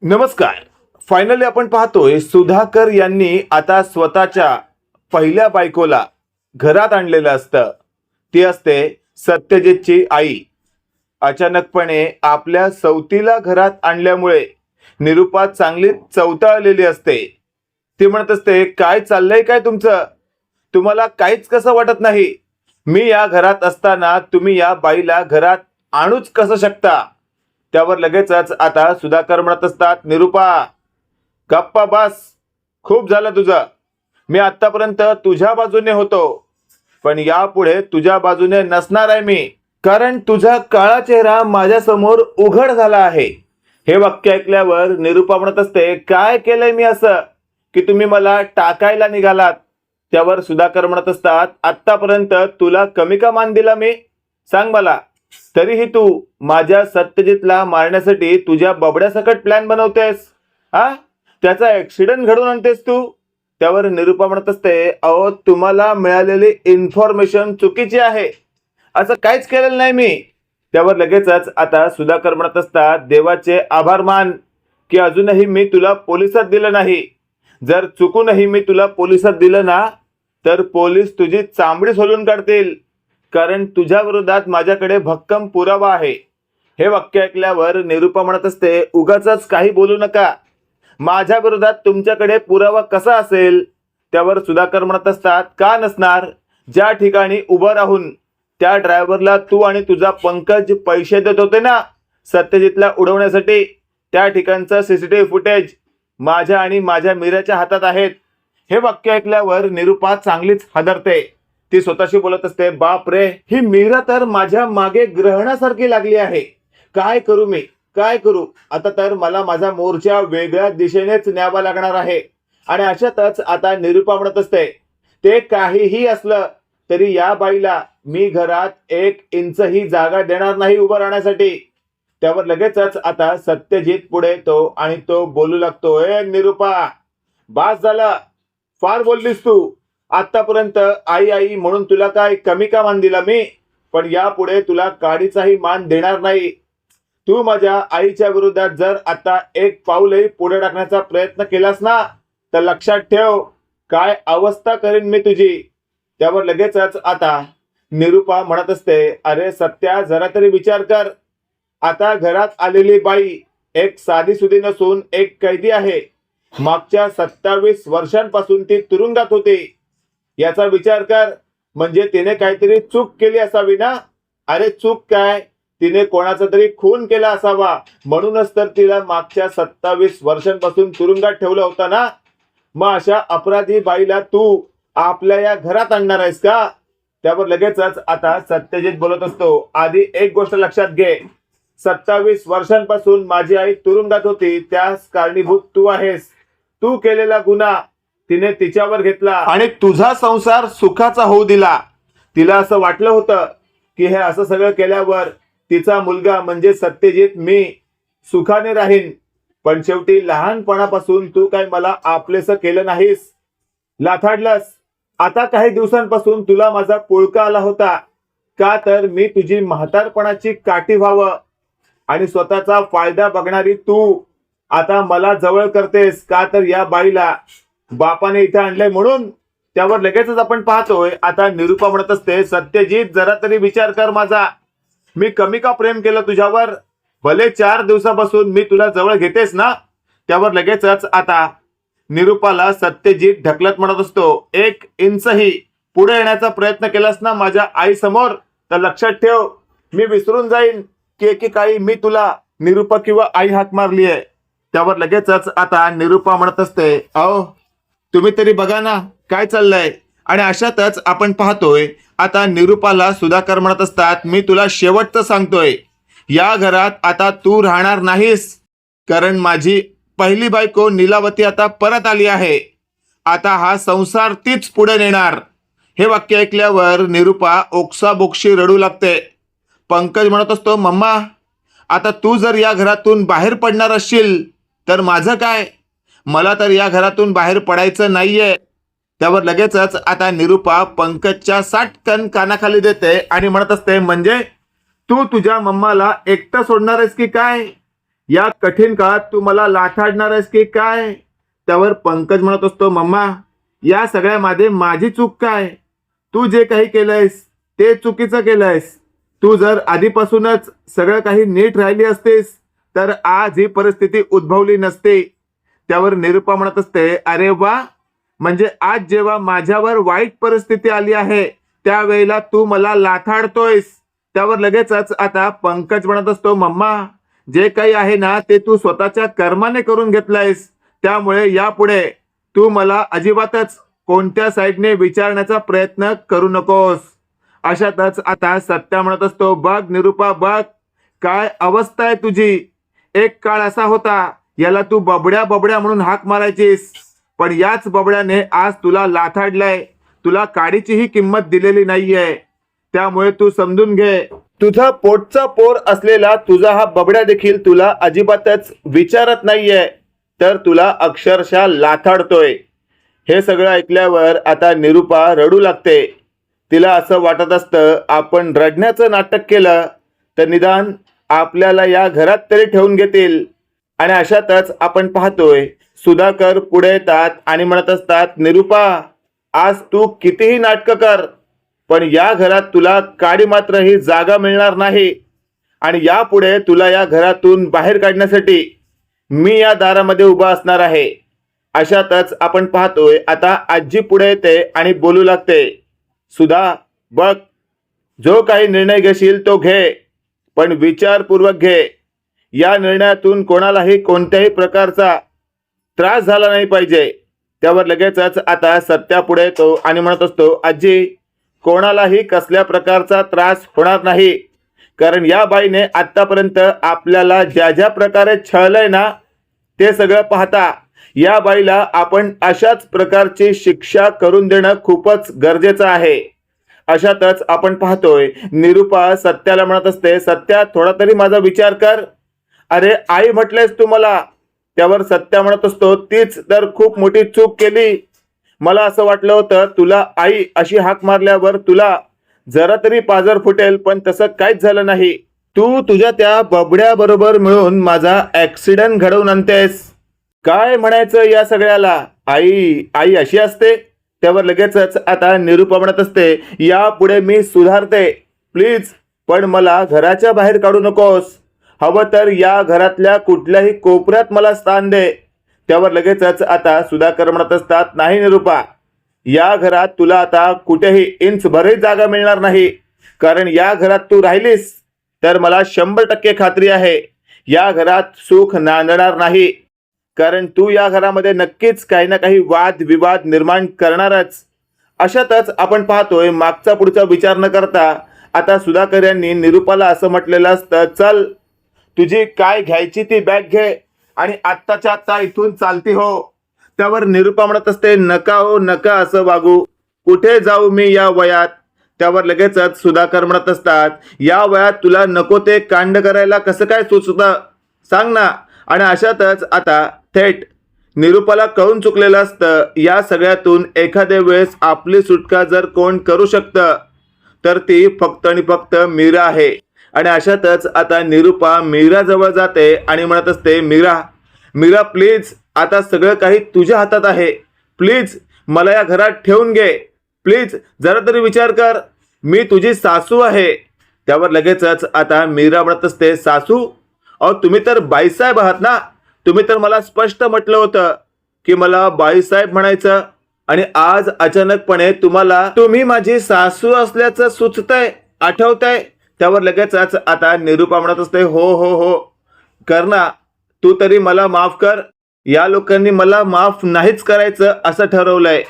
नमस्कार. फायनली आपण पाहतोय सुधाकर यांनी आता स्वतःच्या पहिल्या बायकोला घरात आणलेलं असतं. ती असते सत्यजितची आई. अचानकपणे आपल्या सवतीला घरात आणल्यामुळे निरुपा चांगलीच चवताळलेली असते. ती म्हणत असते, काय चाललंय काय तुमचं? तुम्हाला काहीच कसं वाटत नाही? मी या घरात असताना तुम्ही या बाईला घरात आणूच कसं शकता? त्यावर लगेचच आता सुधाकर म्हणत असतात, निरुपा गप्पा बस, खूप झालं तुझं. मी आतापर्यंत तुझ्या बाजूने होतो, पण यापुढे तुझ्या बाजूने नसणार आहे मी, कारण तुझा काळा चेहरा माझ्या समोर उघड झाला आहे. हे वाक्य ऐकल्यावर निरुपा म्हणत असते, काय केलंय मी असं की तुम्ही मला टाकायला निघालात? त्यावर सुधाकर म्हणत असतात, आतापर्यंत तुला कमी का मान दिला मी? सांग मला. तरीही तू माझ्या सत्यजितला मारण्यासाठी तुझ्या बबड्यासकट प्लॅन बनवतेस, हा? त्याचा ऍक्सिडेंट घडवून आणतेस तू. त्यावर निरुपा म्हणत असते, अहो तुम्हाला मिळालेली इन्फॉर्मेशन चुकीची आहे, असं काहीच केलेलं नाही मी. त्यावर लगेचच आता सुधाकर म्हणत असतात, देवाचे आभार मान की अजूनही मी तुला पोलिसात दिलं नाही. जर चुकूनही मी तुला पोलिसात दिलं ना, तर पोलीस तुझी चामडी सोलून काढतील, कारण तुझ्या विरोधात माझ्याकडे भक्कम पुरावा आहे. हे वाक्य ऐकल्यावर निरुपा म्हणत असते, उगाचच काही बोलू नका. माझ्या विरोधात तुमच्याकडे पुरावा कसा असेल? त्यावर सुधाकर म्हणत असतात, का नसणार? ज्या ठिकाणी उभं राहून त्या ड्रायव्हरला तू आणि तुझा पंकज पैसे देत होते ना सत्यजितला उडवण्यासाठी, त्या ठिकाणचं सीसीटीव्ही फुटेज माझ्या आणि माझ्या मीराच्या हातात आहेत. हे वाक्य ऐकल्यावर निरुपा चांगलीच हादरते. ती स्वतःशी बोलत असते, बाप रे, ही मीरा तर माझ्या मागे ग्रहणासारखी लागली आहे. काय करू मी, काय करू? आता तर मला माझा मोर्चा वेगळ्या दिशेनेच न्यावा लागणार आहे. आणि अशातच आता निरुपा म्हणत असते, ते काहीही असलं तरी या बाईला मी घरात 1 इंचही जागा देणार नाही उभं राहण्यासाठी. त्यावर लगेचच आता सत्यजित पुढे येतो आणि तो बोलू लागतो, ए निरुपा, बास झालं, फार बोललीस तू. आतापर्यंत आई आई म्हणून तुला काय कमी का मान दिला मी? पण यापुढे तुला काडीचाही मान देणार नाही. तू माझ्या आईच्या विरोधात जर आता 1 पाऊलही पुढे टाकण्याचा प्रयत्न केलास ना, तर लक्षात ठेव काय अवस्था करेन मी तुझी. त्यावर लगेचच आता निरुपा म्हणत असते, अरे सत्या, जरा तरी विचार कर. आता घरात आलेली बाई एक साधी सुधी नसून एक कैदी आहे. मागच्या 27 वर्षांपासून ती तुरुंगात होती. याचा विचार कर. म्हणजे तिने काहीतरी चूक केली असावी ना? अरे चूक काय, तिने कोणाचा तरी खून केला असावा, म्हणूनच तर तिला मागच्या 27 वर्षांपासून तुरुंगात ठेवलं होतं ना. मग अशा अपराधी बाईला तू आपल्या या घरात आणणार आहेस का? त्यावर लगेचच आता सत्यजित बोलत असतो, आधी एक गोष्ट लक्षात घे, 27 वर्षांपासून माझी आई तुरुंगात होती, त्यास कारणीभूत तू आहेस. तू केलेला गुन्हा तिने तिच्यावर घेतला आणि तुझा संसार सुखाचा होऊ दिला. तिला असं वाटलं होतं की हे असं सगळं केल्यावर तिचा मुलगा म्हणजे सत्यजित मी सुखाने राहीन. पण शेवटी लहानपणापासून तू काय मला आपलेसं केलं नाहीस, लाथाडलंस. आता काही दिवसांपासून तुला माझा पुळका आला होता. का तर मी तुझी म्हातारपणाची काठी व्हावं आणि स्वतःचा फायदा बघणारी तू आता मला जवळ करतेस. का तर या बाईला बापाने इथे आणलंय म्हणून. त्यावर लगेचच आपण पाहतोय आता निरुपा म्हणत असते, सत्यजित, जरा तरी विचार कर माझा. मी कमी का प्रेम केलं तुझ्यावर? भले 4 दिवसापासून मी तुला जवळ घेतेस ना. त्यावर लगेचच आता निरुपाला सत्यजित ढकलत म्हणत असतो, 1 इंचही पुढे येण्याचा प्रयत्न केलास ना माझ्या आई समोर, तर लक्षात ठेव, मी विसरून जाईन की एकेकाळी मी तुला निरुपा किंवा आई हाक मारली आहे. त्यावर लगेचच आता निरुपा म्हणत असते, अहो तुम्ही तरी बघा ना काय चाललंय. आणि अशातच आपण पाहतोय आता निरुपाला सुधाकर म्हणत असतात, मी तुला शेवटचं सांगतोय, या घरात आता तू राहणार नाहीस, कारण माझी पहिली बायको नीलावती आता परत आली आहे. आता हा संसार तीच पुढे नेणार. हे वाक्य ऐकल्यावर निरुपा ओक्साबोक्शी रडू लागते. पंकज म्हणत असतो, मम्मा, आता तू जर या घरातून बाहेर पडणार असशील तर माझं काय? मला तर या घरातून बाहेर पडायचं नाहीये. त्यावर लगेचच आता निरुपा पंकजच्या साटकन कानाखाली देते आणि म्हणत असते, म्हणजे तू तुझ्या मम्माला एकटं सोडणार आहेस की काय? या कठीण काळात तू मला लाथाडणार आहेस की काय? त्यावर पंकज म्हणत असतो, मम्मा या सगळ्यामध्ये माझी चूक काय? तू जे काही केलंयस ते चुकीचं केलंयस. तू जर आधीपासूनच सगळं काही नीट राहिली असतेस तर आज ही परिस्थिती उद्भवली नसते. त्यावर निरुपा म्हणत असते, अरे वा, म्हणजे आज जेव्हा माझ्यावर वाईट परिस्थिती आली आहे त्यावेळेला तू मला लाथाडतोयस. त्यावर लगेचच आता पंकज म्हणत असतो, मम्मा जे काही आहे ना ते तू स्वतःच्या कर्माने करून घेतलंयस, त्यामुळे यापुढे तू मला अजिबातच कोणत्या साईडने विचारण्याचा प्रयत्न करू नकोस. अशातच आता सत्या म्हणत असतो, बघ निरुपा बघ, काय अवस्था आहे तुझी. एक काळ असा होता याला तू बबड्या बबड्या म्हणून हाक मारायचीस, पण याच बबड्याने आज तुला लाथाडलंय. तुला काडीचीही किंमत दिलेली नाहीये. त्यामुळे तू समजून घे, तुझा पोटचा पोर असलेला तुझा हा बबड्या देखील तुला अजिबातच विचारत नाहीये, तर तुला अक्षरशः लाथाडतोय. हे सगळं ऐकल्यावर आता निरुपा रडू लागते. तिला असं वाटत असतं, आपण रडण्याचं नाटक केलं तर निदान आपल्याला या घरात तरी ठेवून घेतील. आणि अशातच आपण पाहतोय सुधाकर पुढे येतात आणि म्हणत असतात, निरुपा आज तू कितीही नाटकं कर, पण या घरात तुला काडी मात्र ही जागा मिळणार नाही. आणि यापुढे तुला या घरातून बाहेर काढण्यासाठी मी या दारामध्ये उभा असणार आहे. अशातच आपण पाहतोय आता आजी पुढे येते आणि बोलू लागते, सुधा बघ, जो काही निर्णय घेशील तो घे, पण विचारपूर्वक घे. या निर्णयातून कोणालाही कोणत्याही प्रकारचा त्रास झाला नाही पाहिजे. त्यावर लगेचच आता सत्या पुढे येतो आणि म्हणत असतो, आजी कोणालाही कसल्या प्रकारचा त्रास होणार नाही, कारण या बाईने आतापर्यंत आपल्याला ज्या ज्या प्रकारे छळलंय ना ते सगळं पाहता या बाईला आपण अशाच प्रकारची शिक्षा करून देणं खूपच गरजेचं आहे. अशातच आपण पाहतोय निरुपा सत्याला म्हणत असते, सत्या थोडा तरी माझा विचार कर. अरे आई म्हटलेस तू मला. त्यावर सत्या म्हणत असतो, तीच तर खूप मोठी चूक केली. मला असं वाटलं होतं तुला आई अशी हाक मारल्यावर तुला जरा तरी पाजर फुटेल, पण तसं काहीच झालं नाही. तू तुझ्या त्या बबड्या बरोबर मिळून माझा ऍक्सिडेंट घडवून आणतेस. काय म्हणायचं या सगळ्याला? आई आई अशी असते? त्यावर लगेचच आता निरुपा म्हणत असते, यापुढे मी सुधारते प्लीज, पण मला घराच्या बाहेर काढू नकोस. हवं तर या घरातल्या कुठल्याही कोपऱ्यात मला स्थान दे. त्यावर लगेचच आता सुधाकर म्हणत असतात, नाही निरुपा, या घरात तुला आता कुठेही इंचभरही जागा मिळणार नाही, कारण या घरात तू राहिलीस तर मला 100% खात्री आहे या घरात सुख नांदणार नाही, कारण तू या घरामध्ये नक्कीच काही ना काही वाद विवाद निर्माण करणारच. अशातच आपण पाहतोय मागचा पुढचा विचार न करता आता सुधाकर यांनी निरुपाला असं म्हटलेलं असतं, चल तुझी काय घ्यायची ती बॅग घे आणि आत्ताच्या आत्ता इथून चालती हो. त्यावर निरुपा म्हणत असते, नका हो नका असं वागू, कुठे जाऊ मी या वयात. त्यावर लगेचच सुधाकर म्हणत असतात, या वयात तुला नको ते कांड करायला कसं काय सुचतं सांग ना. आणि अशातच आता थेट निरुपाला कळून चुकलेलं असतं, या सगळ्यातून एखाद्या वेळेस आपली सुटका जर कोण करू शकतं तर ती फक्त आणि फक्त मीरा आहे. आणि अशातच आता निरुपा मीरा जवळ जाते आणि म्हणत असते, मीरा मीरा प्लीज, आता सगळं काही तुझ्या हातात आहे, प्लीज मला या घरात ठेवून घे, प्लीज जरा तरी विचार कर, मी तुझी सासू आहे. त्यावर लगेचच आता मीरा म्हणत असते, सासू? अहो तुम्ही तर बाईसाहेब आहात ना, तुम्ही तर मला स्पष्ट म्हटलं होतं की मला बाईसाहेब म्हणायचं, आणि आज अचानकपणे तुम्ही माझी सासू असल्याचं सुचतंय, आठवतंय. त्यावर लगेचच आता निरुपा म्हणत असते, हो हो हो कर ना, तू तरी मला माफ कर. या लोकांनी मला माफ नाहीच करायचं असं ठरवलंय,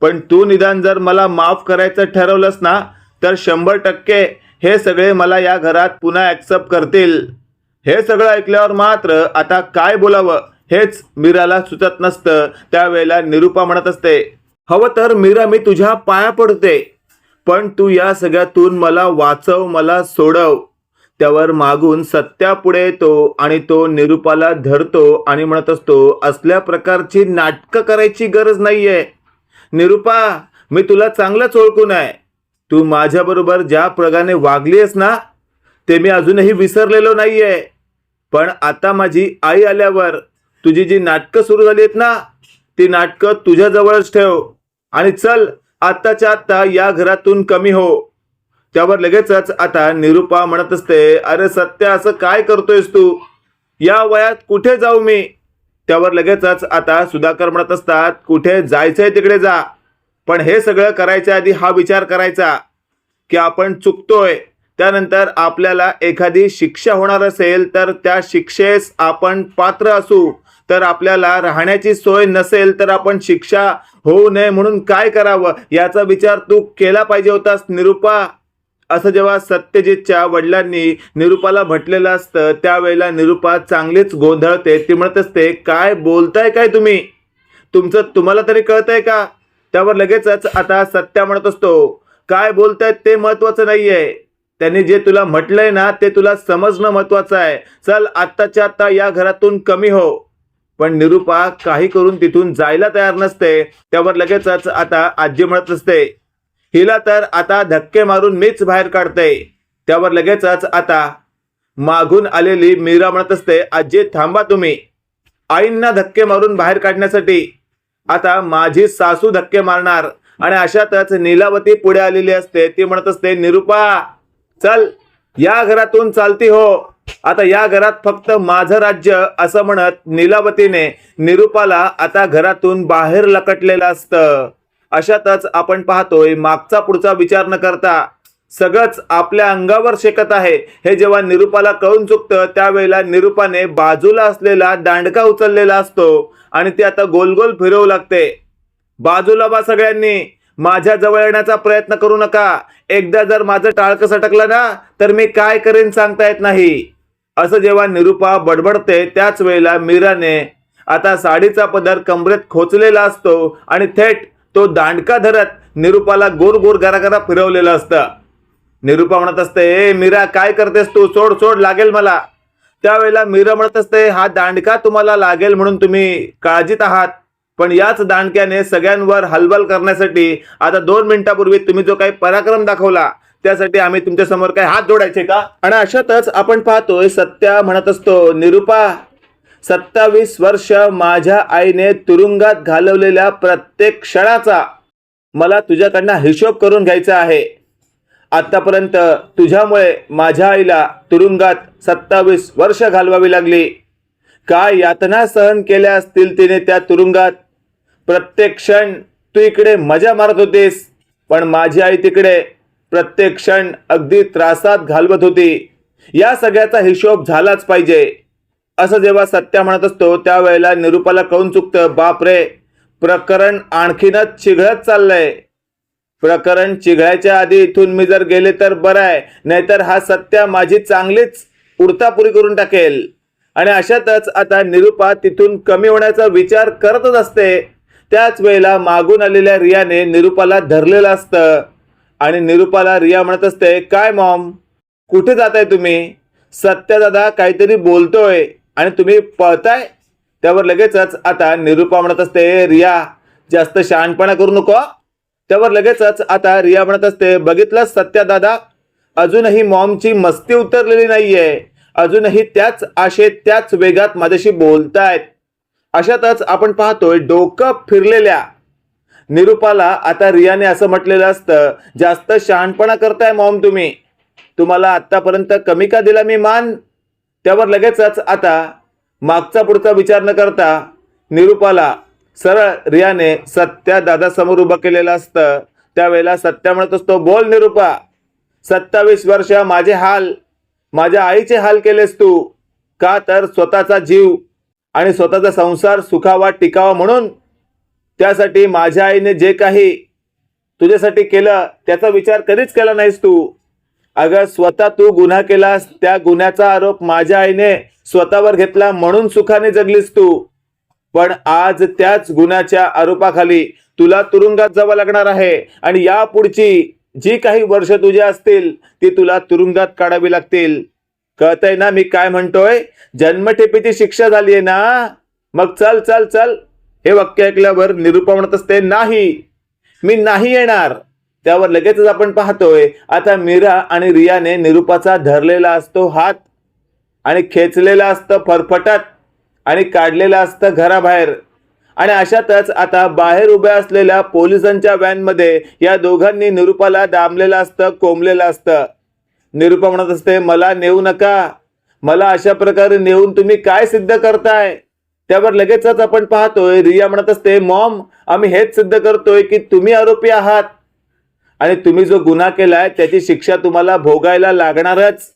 पण तू निदान जर मला माफ करायचं ठरवलंस ना तर 100% हे सगळे मला या घरात पुन्हा ॲक्सेप्ट करतील. हे सगळं ऐकल्यावर मात्र आता काय बोलावं हेच मीराला सुचत नसतं. त्यावेळेला निरुपा म्हणत असते, हवं तर मीरा मी तुझ्या पाया पडते, पण तू या सगळ्यातून मला वाचव, मला सोडव. त्यावर मागून सत्या पुढे येतो आणि तो निरुपाला धरतो आणि म्हणत असतो, असल्या प्रकारची नाटकं करायची गरज नाहीये. निरुपा मी तुला चांगलंच ओळखून आहे, तू माझ्याबरोबर ज्या प्रकारे वागलीस ना ते मी अजूनही विसरलेलो नाहीये. पण आता माझी आई आल्यावर तुझी जी नाटकं सुरू झाली आहेत ना, ती नाटकं तुझ्या जवळच ठेव आणि चल आत्ताच्या आत्ता या घरातून कमी हो. त्यावर लगेचच आता निरुपा म्हणत असते, अरे सत्य असं काय करतोयस तू, या वयात कुठे जाऊ मी. त्यावर लगेचच आता सुधाकर म्हणत असतात, कुठे जायचंय तिकडे जा, पण हे सगळं करायच्या आधी हा विचार करायचा की आपण चुकतोय, त्यानंतर आपल्याला एखादी शिक्षा होणार असेल तर त्या शिक्षेस आपण पात्र असू, तर आपल्याला राहण्याची सोय नसेल तर आपण शिक्षा होऊ नये म्हणून काय करावं याचा विचार तू केला पाहिजे होतास निरुपा. असं जेव्हा सत्यजितच्या वडिलांनी निरुपाला म्हटलेलं असतं त्यावेळेला निरुपा चांगलीच गोंधळते. ती म्हणत असते, काय बोलताय काय तुम्ही, तुमचं तुम्हाला तरी कळतंय का. त्यावर लगेचच आता सत्या म्हणत असतो, काय बोलतायत ते महत्वाचं नाहीये, त्यांनी जे तुला म्हटलंय ना ते तुला समजणं महत्वाचं आहे. चल आत्ताच्या आत्ता या घरातून कमी हो. पण निरुपा काही करून तिथून जायला तयार नसते. त्यावर लगेचच आता आजी म्हणत असते, हिला तर आता धक्के मारून मीच बाहेर काढते. त्यावर लगेचच आता मागून आलेली मीरा म्हणत असते, आजी थांबा तुम्ही, आईंना धक्के मारून बाहेर काढण्यासाठी आता माझी सासू धक्के मारणार. आणि अशातच नीलावती पुढे आलेली असते. ती म्हणत असते, निरुपा चल या घरातून चालती हो, आता या घरात फक्त माझं राज्य. असं म्हणत नीलावतीने निरुपाला आता घरातून बाहेर लकटलेलं असतं. अशातच आपण पाहतोय मागचा पुढचा विचार न करता सगळंच आपल्या अंगावर शेकत आहे हे जेव्हा निरुपाला कळून चुकतं त्यावेळेला निरुपाने बाजूला असलेला दांडका उचललेला असतो आणि ते आता गोल गोल फिरवू लागते. बाजूला बा सगळ्यांनी, माझ्या जवळ येण्याचा प्रयत्न करू नका, एकदा जर माझं टाळकं सटकलं ना तर मी काय करेन सांगता येत नाही. असं जेव्हा निरुपा बडबडते त्याच वेळेला मीराने आता साडीचा पदर कमरेत खोचलेला असतो आणि थेट तो दांडका धरत निरुपाला गोर गोर गरागरा फिरवलेलं असतं. निरुपा म्हणत असते, ए मीरा काय करतेस तू, सोड सोड लागेल मला. त्यावेळेला मीरा म्हणत असते, हा दांडका तुम्हाला लागेल म्हणून तुम्ही काळजीत आहात, पण याच दांडक्याने सगळ्यांवर हलबल करण्यासाठी आता 2 मिनिटापूर्वी तुम्ही जो काही पराक्रम दाखवला त्यासाठी आम्ही तुमच्या समोर काय हात जोडायचे का. आणि अशातच आपण पाहतोय सत्या म्हणत असतो, निरुपा 27 वर्ष माझ्या आईने तुरुंगात घालवलेल्या प्रत्येक क्षणाचा मला तुझ्याकडनं हिशोब करून घ्यायचा आहे. आतापर्यंत तुझ्यामुळे माझ्या आईला तुरुंगात 27 वर्ष घालवावी लागली. काय यातना सहन केल्या असतील तिने त्या तुरुंगात. प्रत्येक क्षण तू इकडे मजा मारत होतीस, पण माझी आई तिकडे प्रत्येक क्षण अगदी त्रासात घालवत होती. या सगळ्याचा हिशोब झालाच पाहिजे. असं जेव्हा सत्या म्हणत असतो त्यावेळेला निरुपाला कळून चुकतं, बापरे प्रकरण आणखीनच चिघळत चाललंय. प्रकरण चिघळायच्या आधी इथून मी जर गेले तर बरं आहे, नाहीतर हा सत्या माझी चांगलीच उडतापुरी करून टाकेल. आणि अशातच आता निरुपा तिथून कमी होण्याचा विचार करतच असते. त्याच वेळेला मागून आलेल्या रियाने निरुपाला धरलेलं असतं आणि निरुपाला रिया म्हणत असते, काय मॉम कुठे जाताय तुम्ही, सत्या दादा काहीतरी बोलतोय आणि तुम्ही पळताय. त्यावर लगेचच आता निरुपा म्हणत असते, रिया जास्त शहाणपणा करू नको. त्यावर लगेचच आता रिया म्हणत असते, बघितलं सत्या दादा, अजूनही मॉमची मस्ती उतरलेली नाहीये, अजूनही त्याच आशेत त्याच वेगात माझ्याशी बोलतायत. अशातच आपण पाहतोय डोकं फिरलेल्या निरुपाला आता रियाने असं म्हटलेलं असतं, जास्त शहाणपणा करताय मॉम तुम्ही, तुम्हाला आतापर्यंत कमी का दिला मी मान. त्यावर लगेचच आता मागचा पुढचा विचार न करता निरुपाला सरळ रियाने सत्या दादा समोर उभं केलेलं असतं. त्यावेळेला सत्या म्हणत असतो, बोल निरुपा, 27 वर्ष माझे हाल, माझ्या आईचे हाल केलेस तू का, तर स्वतःचा जीव आणि स्वतःचा संसार सुखावा टिकावा म्हणून. त्यासाठी माझ्या आईने जे काही तुझ्यासाठी केलं त्याचा विचार कधीच केला नाहीस तू. अगं स्वतः तू गुन्हा केलास, त्या गुन्ह्याचा आरोप माझ्या आईने स्वतःवर घेतला म्हणून सुखाने जगलीस तू. पण आज त्याच गुन्ह्याच्या आरोपाखाली तुला तुरुंगात जावं लागणार आहे आणि यापुढची जी काही वर्ष तुझी असतील ती तुला तुरुंगात काढावी लागतील. कळतंय ना मी काय म्हणतोय, जन्मठेपेची शिक्षा झाली आहे ना, मग चल चल चल. हे वाक्य ऐकल्यावर निरुपा म्हणत असते, नाही मी नाही येणार. त्यावर लगेचच आपण पाहतोय आता मीरा आणि रियाने निरुपाचा धरलेला असतो हात आणि खेचलेलं असतं फरफटत आणि काढलेलं असतं घराबाहेर. आणि अशातच आता बाहेर उभ्या असलेल्या पोलिसांच्या व्हॅनमध्ये या दोघांनी निरूपाला दाबलेलं असतं, कोंबलेलं असतं. निरूपा म्हणत असते, मला नेऊ नका, मला अशा प्रकारे नेऊन तुम्ही काय सिद्ध करताय. त्यावर लगेचच आपण पाहतोय रिया म्हणत असते, मॉम आम्ही हेच सिद्ध करतोय की तुम्ही आरोपी आहात आणि तुम्ही जो गुन्हा केलाय त्याची शिक्षा तुम्हाला भोगायला लागणारच.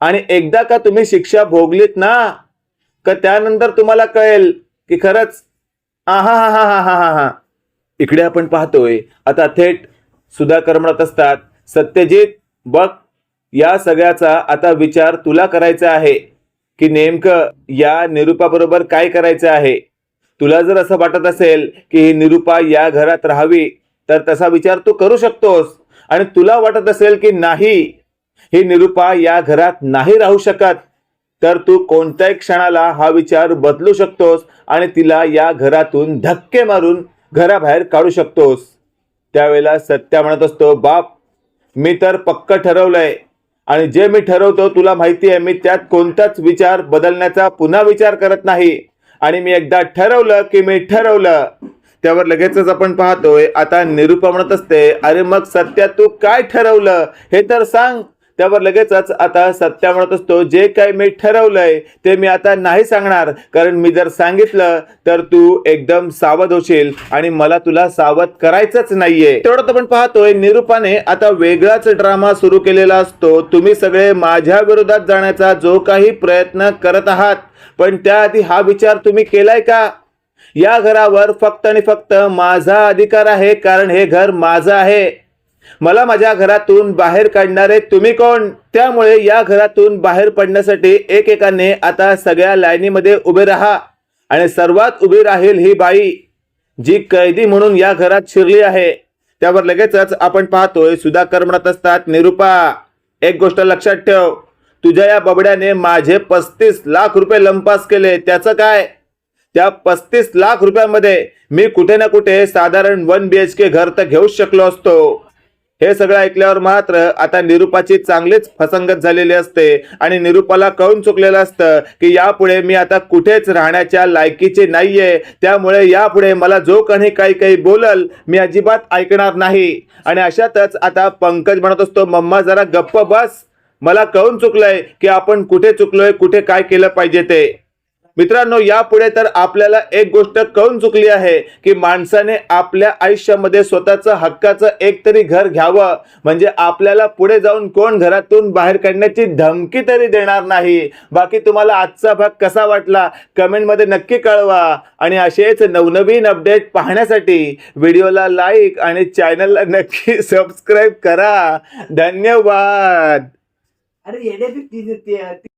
आणि एकदा का तुम्ही शिक्षा भोगलीत ना का त्यानंतर तुम्हाला कळेल की खरंच आहा हा हा हा हा हा हा. इकडे आपण पाहतोय आता थेट सुधाकर म्हणत असतात, सत्यजित बघ या सगळ्याचा आता विचार तुला करायचा आहे की नेमकं या निरूपाबरोबर काय करायचं आहे. तुला जर असं वाटत असेल की ही निरूपा या घरात राहावी तर तसा विचार तू करू शकतोस. आणि तुला वाटत असेल की नाही ही निरूपा या घरात नाही राहू शकत तर तू कोणत्याही क्षणाला हा विचार बदलू शकतोस आणि तिला या घरातून धक्के मारून घराबाहेर काढू शकतोस. त्यावेळेला सत्या म्हणत असतो, बाप मी तर पक्क ठरवलंय आणि जे मी ठरवतो तुला माहिती आहे मी त्यात कोणताच विचार बदलण्याचा पुन्हा विचार करत नाही. आणि मी एकदा ठरवलं की मी ठरवलं. त्यावर लगेचच आपण पाहतोय आता निरूपा म्हणत असते, अरे मग सत्या तू काय ठरवलं हे तर सांग. त्यावर लगेचच आता सत्या म्हणत असतो, जे काही मी ठरवलंय ते मी आता नाही सांगणार, कारण मी जर सांगितलं तर तू एकदम सावध होशील आणि मला तुला सावध करायचंच नाहीये. तेवढं आपण पाहतोय निरूपाने आता वेगळाच ड्रामा सुरू केलेला असतो. तुम्ही सगळे माझ्या विरोधात जाण्याचा जो काही प्रयत्न करत आहात पण त्याआधी हा विचार तुम्ही केलाय का या घरावर फक्त आणि फक्त माझा अधिकार आहे, कारण हे घर माझं आहे. मला माझ्या घरातून बाहेर काढणारे तुम्ही कोण. त्यामुळे या घरातून बाहेर पडण्यासाठी एकेकाने आता सगळ्या लाईनीमध्ये उभे राहा आणि सर्वात उभी राहील ही बाई जी कैदी म्हणून या घरात शिरली आहे. त्यावर लगेचच आपण पाहतोय सुधाकर म्हणत असतात, निरूपा एक गोष्ट लक्षात ठेव, तुझ्या या बबड्याने माझे 35 लाख रुपये लंपास केले. त्याचं काय? त्या 35 लाख रुपयामध्ये मी कुठे ना कुठे साधारण 1 BHK घर तर घेऊच शकलो असतो. हे सगळं ऐकल्यावर मात्र आता निरूपाची चांगलीच फसंगत झालेली असते आणि निरूपाला कळून चुकलेलं असतं की यापुढे मी आता कुठेच राहण्याच्या लायकीचे नाहीये. त्यामुळे यापुढे मला जो काही काही बोलल मी अजिबात ऐकणार नाही. आणि अशातच आता पंकज म्हणत असतो, मम्मा जरा गप्प बस, मला कळून चुकलंय की आपण कुठे चुकलोय, कुठे काय केलं पाहिजे ते. मित्रांनो यापुढे तर आपल्याला एक गोष्ट कळून चुकली आहे की माणसाने आपल्या आयुष्यामध्ये स्वतःचं हक्काचं एक तरी घर घ्यावं, म्हणजे आपल्याला पुढे जाऊन कोण घरातून बाहेर काढण्याची धमकी तरी देणार नाही. बाकी तुम्हाला आजचा भाग कसा वाटला कमेंटमध्ये नक्की कळवा आणि असेच नवनवीन अपडेट पाहण्यासाठी व्हिडिओला लाईक आणि चॅनलला नक्की सबस्क्राईब करा. धन्यवाद. अरे येडे